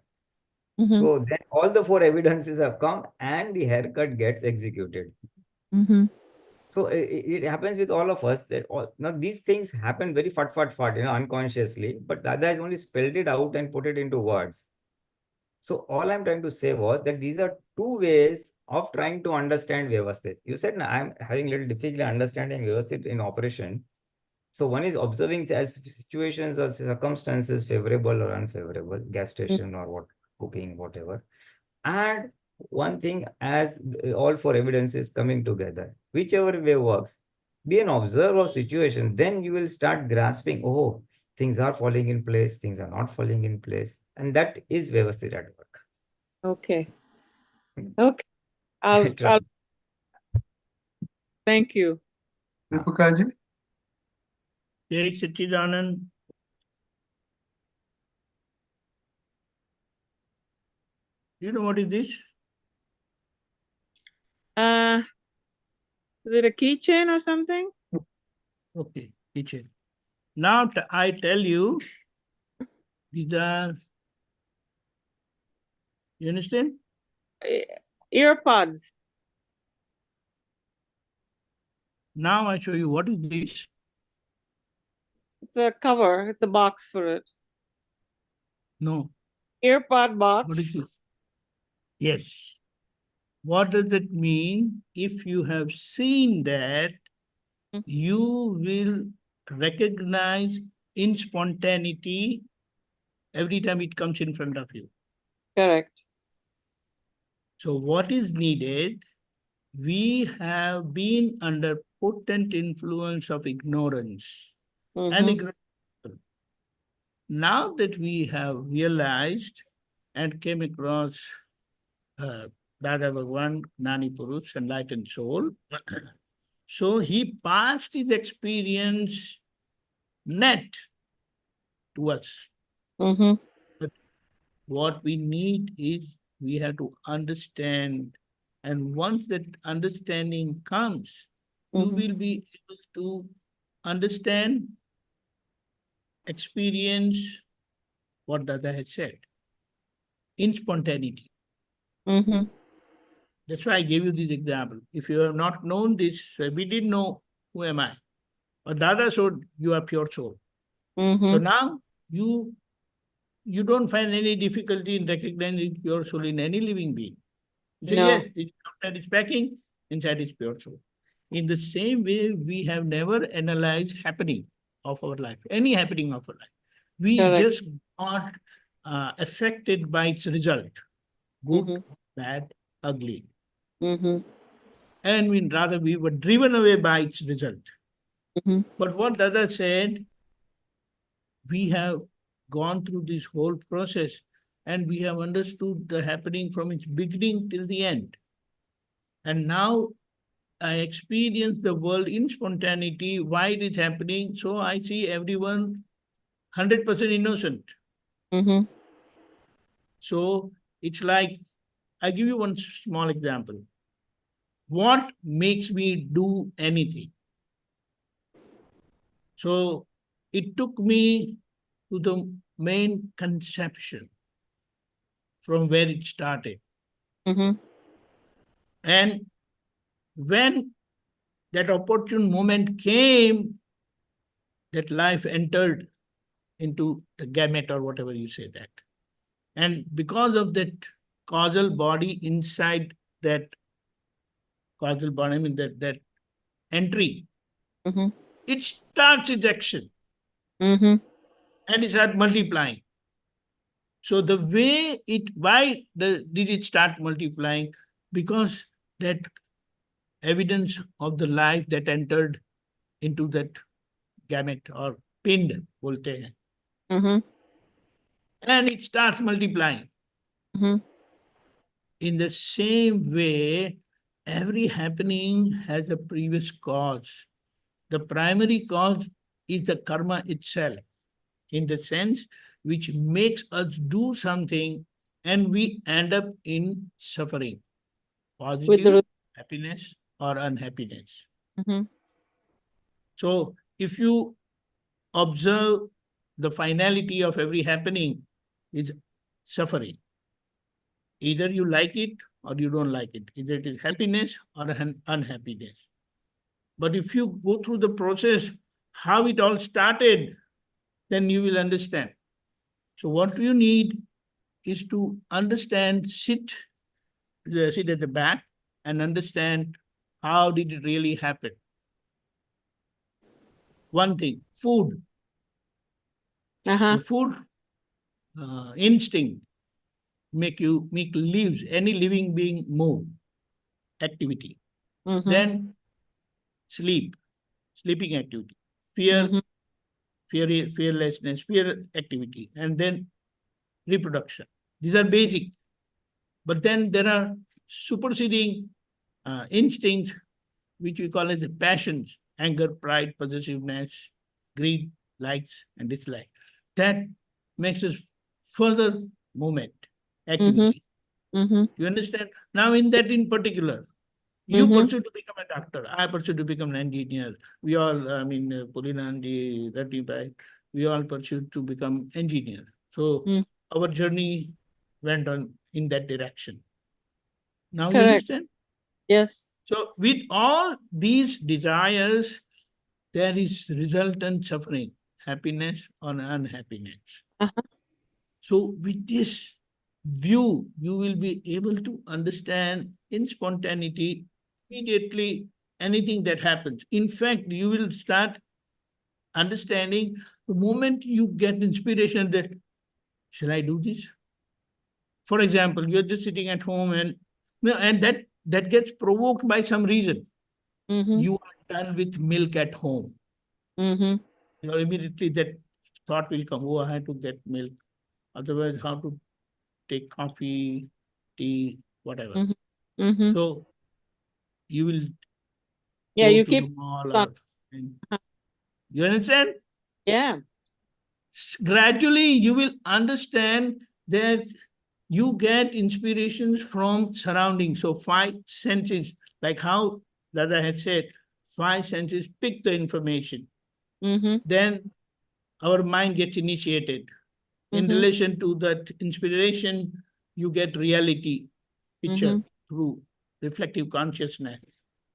So then all the 4 evidences have come and the haircut gets executed. So it happens with all of us that now these things happen very fat, unconsciously, but Dada has only spelled it out and put it into words. So all I'm trying to say was that these are 2 ways of trying to understand Vyavasthit. You said, no, I'm having a little difficulty understanding Vyavasthit in operation. So one is observing as situations or circumstances favorable or unfavorable, gas station or what, cooking, whatever. And one thing as all 4 evidences coming together, whichever way works, be an observer of situation, then you will start grasping, oh, things are falling in place, things are not falling in place. And that is Vyavasthit at work. Okay. Okay. I'll thank you. Deepakanandji? Jai Satchidanand. Do you know what is this? Is it a keychain or something? Okay, keychain. Now I tell you, these are, you understand? Earpods. Now I show you what is this. It's a cover. It's a box for it. No. Earpod box. What is this? Yes. What does it mean? If you have seen that, you will recognize in spontaneity every time it comes in front of you. Correct. So what is needed? We have been under potent influence of ignorance and ignorance. Now that we have realized and came across Dada Bhagwan, Gnani Purush, enlightened soul, so he passed his experience net to us. But what we need is we have to understand, and once that understanding comes, you will be able to understand, experience what Dada had said in spontaneity. That's why I gave you this example. If you have not known this, we didn't know who am I. But Dada showed you are pure soul. So now you don't find any difficulty in recognizing pure soul in any living being. You say, No. yes, outside is packing, inside is pure soul. In the same way, we have never analyzed happening of our life, any happening of our life. We Correct. just got affected by its result, good, bad, ugly. And we were driven away by its result. But what Dada said, we have gone through this whole process and we have understood the happening from its beginning till the end. And now I experience the world in spontaneity, why it is happening. So I see everyone 100% innocent. So it's like, I give you one small example. What makes me do anything? So it took me to the main conception from where it started. And when that opportune moment came, that life entered into the gamete or whatever you say that. And because of that causal body inside that causal body, I mean that entry, it starts its action and it starts multiplying. So the way why did it start multiplying? Because that evidence of the life that entered into that gamete or pind, bolte hain. And it starts multiplying. In the same way, every happening has a previous cause. The primary cause is the karma itself, in the sense which makes us do something and we end up in suffering, positive happiness or unhappiness. So if you observe the finality of every happening is suffering. Either you like it or you don't like it. Either it is happiness or unhappiness. But if you go through the process, how it all started, then you will understand. So what you need is to understand, sit at the back and understand how did it really happen. One thing, food. The food instinct make leaves, any living being move, activity. Then sleeping activity, fearlessness, fear activity, and then reproduction. These are basic. But then there are superseding instincts, which we call as the passions, anger, pride, possessiveness, greed, likes, and dislikes. That makes us further movement, activity. You understand? Now in particular, you pursue to become a doctor. I pursue to become an engineer. We all, Pulinanandji, Rattibai, we all pursued to become engineers. So our journey went on in that direction. Now you understand? Yes. So with all these desires, there is resultant suffering, happiness or unhappiness. So with this view, you will be able to understand in spontaneity immediately anything that happens. In fact, you will start understanding the moment you get inspiration that, shall I do this? For example, you're just sitting at home and that gets provoked by some reason. You are done with milk at home. Immediately that thought will come, oh, I have to get milk. Otherwise, how to take coffee, tea, whatever. So you will go you to keep the mall. You understand? Yeah. Gradually, you will understand that you get inspirations from surroundings. So 5 senses, like how Dada has said, 5 senses pick the information. Then our mind gets initiated. In relation to that inspiration, you get reality picture through reflective consciousness.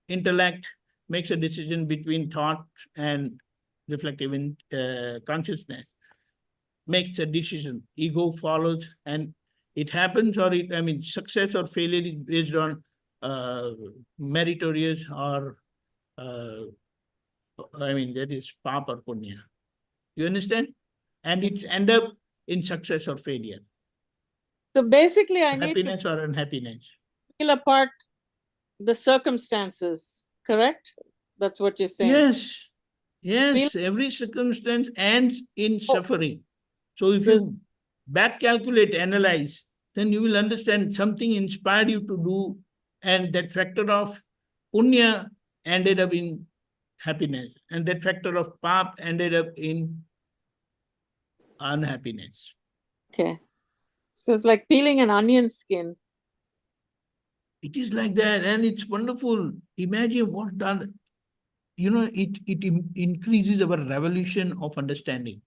Intellect makes a decision between thought and reflective consciousness, makes a decision. Ego follows, and it happens, or success or failure is based on meritorious or that is papa or punya. You understand? And it's end up in success or failure. So basically, I need to happiness or unhappiness. peel apart the circumstances, correct? That's what you're saying. Yes. Yes, every circumstance ends in suffering. So if you back calculate, analyze, then you will understand something inspired you to do, and that factor of punya ended up in happiness, and that factor of pap ended up in unhappiness. Okay. So it's like peeling an onion skin. It is like that, and it's wonderful. Imagine what done. It increases our revolution of understanding.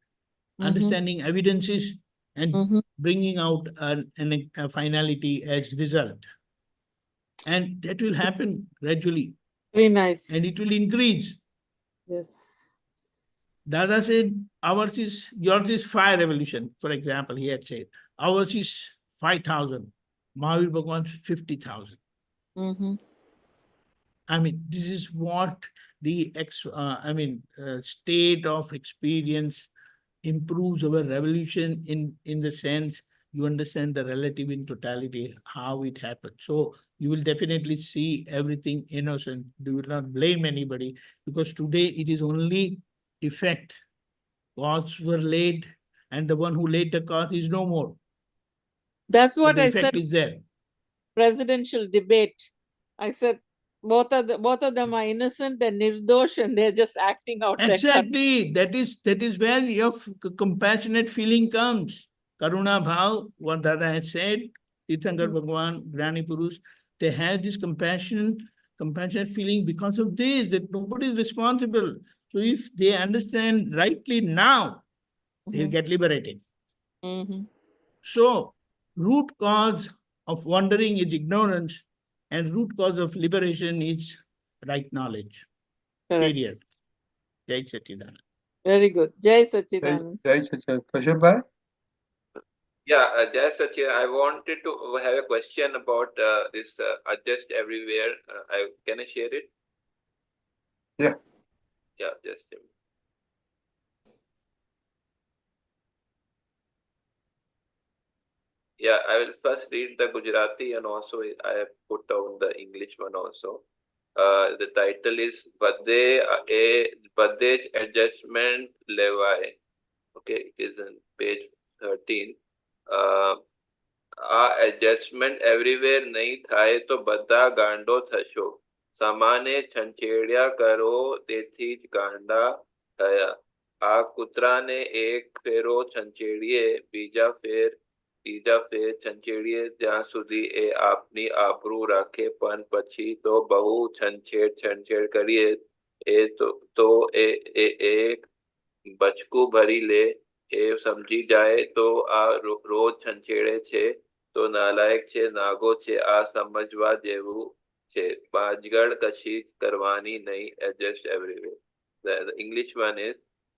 Understanding evidences and bringing out a finality as result. And that will happen gradually. Very nice. And it will increase. Yes. Dada said, yours is fire revolution, for example, he had said. Ours is 5,000. Mahavir Bhagwan's 50,000. This is what the state of experience improves our revolution in the sense you understand the relative in totality, how it happened. So you will definitely see everything innocent. You will not blame anybody, because today it is only effect. Causes were laid, and the one who laid the cause is no more. That's what I said. said. Is there. Presidential debate. I said both of them are innocent, they're nirdosh, and they're just acting out. Exactly. That is where your compassionate feeling comes. Karuna Bhav, what Dada has said, Tirthankar Bhagwan, Grani Purush, they have this compassionate feeling because of this, that nobody is responsible. So if they understand rightly now, they'll get liberated. So root cause of wandering is ignorance, and root cause of liberation is right knowledge. Correct. Period. Jai Satchidanand. Very good. Jai Satchidanand. Jai Satchidanand. Kashyap bhai? Yeah, Jai Satchidanand, I wanted to have a question about this adjust everywhere. Can I share it? Yeah. Yeah, just a minute. Yeah, I will first read the Gujarati, and also I have put down the English one also. The title is Badej Adjustment Levai. Okay, it is on page 13. આ adjustment everywhere નહીં થાય તો બધા ગાંડો થશો. સામાને છંછેડ્યા કરો તેથી જ ગાંડા થયા. આ કૂતરાને એક ફેરો છંછેડીએ, ત્રીજા ફેર છંછેડીએ ત્યાં સુધી એ આપની આબરૂ રાખે, પણ પછી તો બહુ છંછેડ કરીએ એ તો એક બચકું ભરી લે. એ સમજી જાય તો આ રોજ છંછેડે છે તો નાલાયક છે, નાગો છે. આ સમજવા જેવું છે. બાજગડ કશી કરવાની નહીં. Adjust everywhere. The English one is,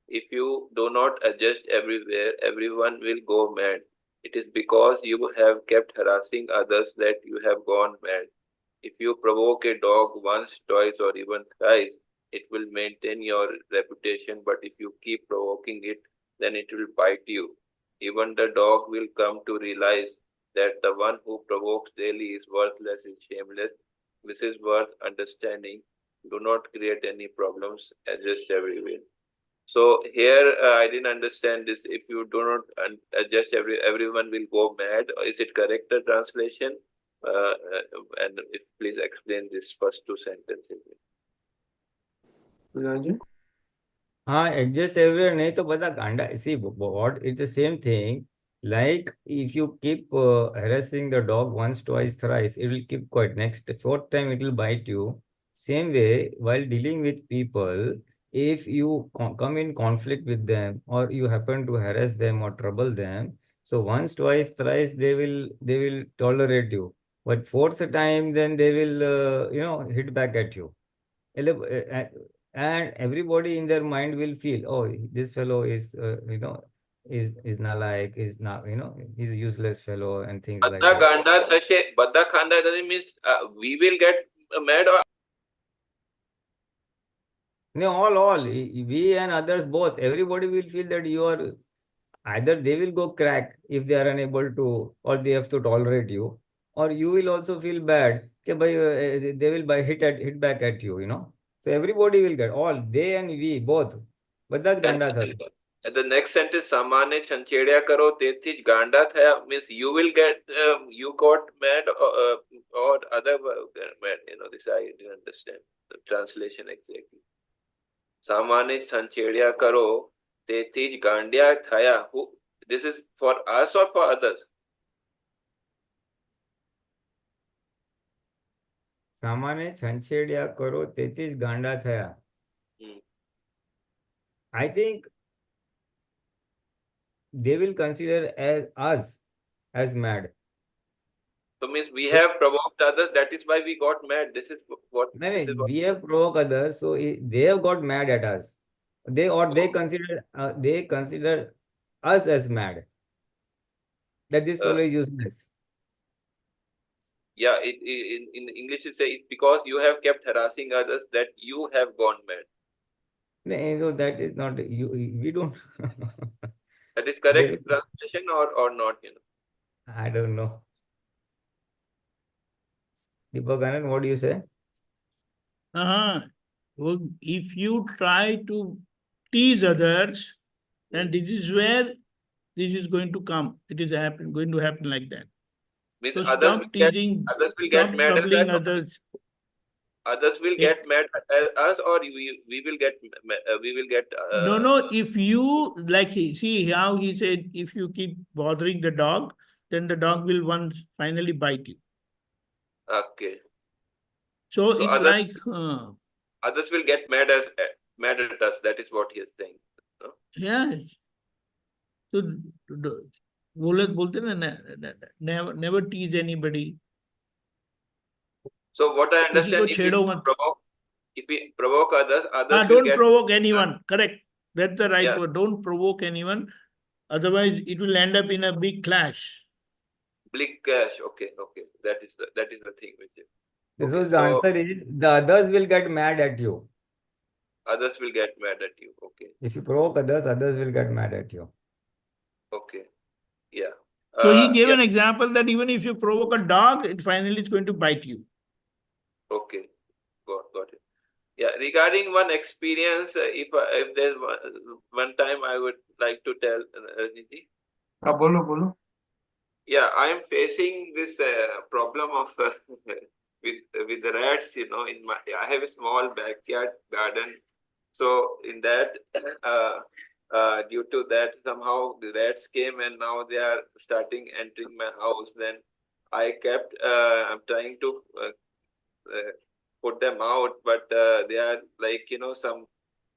if you do not adjust everywhere, everyone will go mad. It is because you have kept harassing others that you have gone mad. If you provoke a dog once, twice, or even thrice, it will maintain your reputation. But if you keep provoking it, then it will bite you. Even the dog will come to realize that the one who provokes daily is worthless and shameless. This is worth understanding. Do not create any problems. Adjust everywhere. So here I didn't understand this. If you do not adjust, everyone will go mad. Is it correct, the translation? And if please explain this first two sentences. Pulinanandji? Adjust everywhere nahi to bada ganda. See what, it's the same thing. Like if you keep harassing the dog once, twice, thrice, it will keep quiet. Next, fourth time it will bite you. Same way, while dealing with people, if you come in conflict with them, or you happen to harass them or trouble them, so once, twice, thrice, they will tolerate you. But fourth time, then they will, hit back at you. And everybody in their mind will feel, oh, this fellow is, is nalaik, is not, he's a useless fellow and things like Badda that. ganda thashe, badda khanda doesn't mean we will get mad or No, all, we and others both, everybody will feel that you are, either they will go crack if they are unable to, or they have to tolerate you, or you will also feel bad. They will hit back at you, So everybody will get, all, they and we, both. Badda and ganda thata. the next sentence samane chanchedya karo તેથી જ ગાંડા થયા means you will get you got mad or other mad, this I didn't understand the translation exactly. સામાને સંચેડ્યા કરો તેથી જ ગાંડ્યા થયા. Who this is for us or for others? સામાને છંછેડ્યા કરો તેથી જ ગાંડા થયા. I think they will consider us as mad. So means we have provoked others, that is why we got mad. This is what No, this is what we have provoked others, so they have got mad at us. They consider us as mad. That this fellow is useless. Yeah, in English you say it because you have kept harassing others that you have gone mad. No, that is not you. We don't. That is correct translation or not? I don't know. Deepakanand, what do you say? Well, if you try to tease others, then this is where this is going to come. It is going to happen like that. Means So others stop will teasing, others will stop get mad at troubling that. others. Others will get mad at us, or we will get No, if you, like, see how he said, if you keep bothering the dog, then the dog will once finally bite you. Okay. So it's others, like others will get mad at us. That is what he is saying. yes. So bolte na, never tease anybody. So what I understand, if we provoke others will don't provoke anyone. Correct. That's the right word. Don't provoke anyone. Otherwise, it will end up in a big clash. Big clash. Okay. That is the thing with it. Okay, so the answer is the others will get mad at you. Others will get mad at you. Okay. If you provoke others will get mad at you. Okay. Yeah. So he gave an example that even if you provoke a dog, it finally is going to bite you. Okay. Got it. Yeah. Regarding one experience, if there's one time I would like to tell Rajniti. Bolo. Yeah, I am facing this problem of with the rats. I have a small backyard garden. So in that, due to that, somehow the rats came and now they are entering my house. Then I kept I'm trying to put them out, but they are like some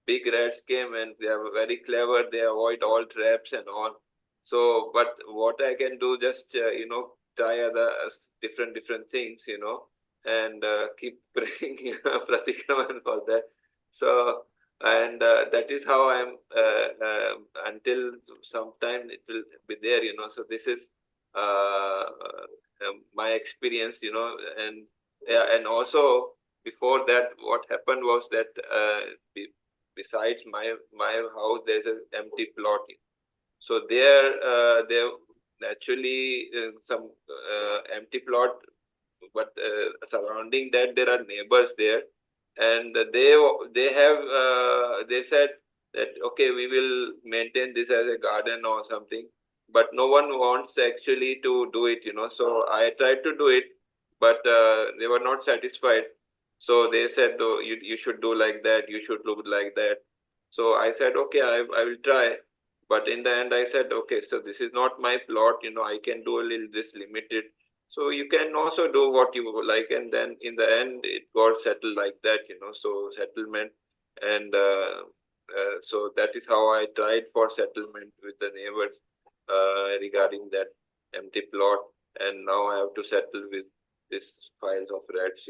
big rats came and they are very clever. They avoid all traps and all. So, but what I can do, just try other different things, and keep praying pratikraman for that. So, and that is how I'm until sometime it will be there, So this is my experience, and also before that, what happened was that besides my house, there's an empty plot. So there naturally some empty plot, but surrounding that there are neighbors there, and they said that okay, we will maintain this as a garden or something, but no one wants actually to do it, So I tried to do it, but they were not satisfied. So they said, oh, you should do like that, you should look like that. So I said, okay, I will try. But in the end, I said, okay, so this is not my plot, I can do a little this limited. So you can also do what you like. And then in the end, it got settled like that, so settlement. And so that is how I tried for settlement with the neighbors regarding that empty plot. And now I have to settle with these files of reds,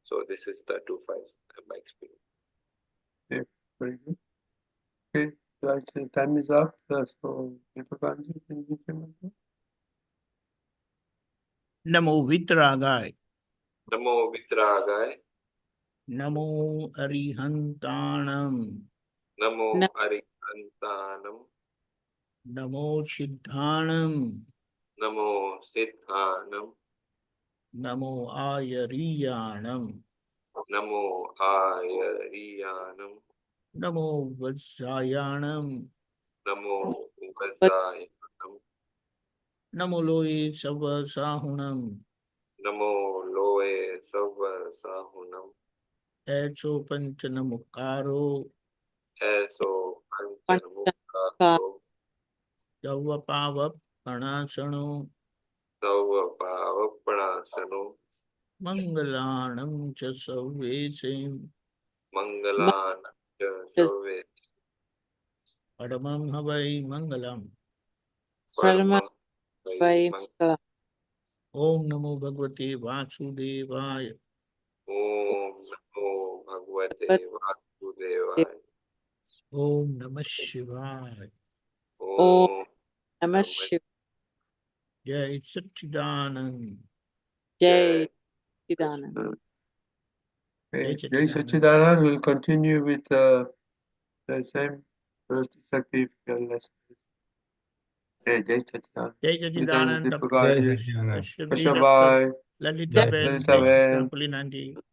So this is the 2 files in my experience. Yeah, very good. Okay, so actually time is up. So Deepakanandji, can you come up? Namo Vitragaya. Namo Vitragaya. Namo Arihantanam. Namo Arihantanam. Namo Siddhanam. Namo Siddhanam. Namo Ayariyanam. Namo Ayariyanam. Namo Vajjayanam. Namo Vajayanam. Namo Loe Sava Sahunam. Namo Loe Sava Sahunam. Echo Panchanamukaro. Eso Panchanamukaro. Dava Pava Pranasano. Dava Pavapanasano. Mangalanam cha Savvesim. Mangalanam Sarve. Paramam Havai Mangalam. Paramam Vai Mangalam. Om Namo Bhagavate Vasudevaya. Om Namo Bhagavate Vasudevaya. Om Namah Shivaya. Om Namah Shivaya. Jai Satchidanand. Jai Siddhanand. Okay, Jai Jai Satchidanand. Satchidanand will continue with the same first Shakti fearlessness. Okay, Jai Satchidanand. Jai Satchidanand. Deepakanandji, Jai Satchidanand. Kashyapji, Kashyap Bhai, Lalita Jai Ben, Lalita Jai Ben. Pulinanandji.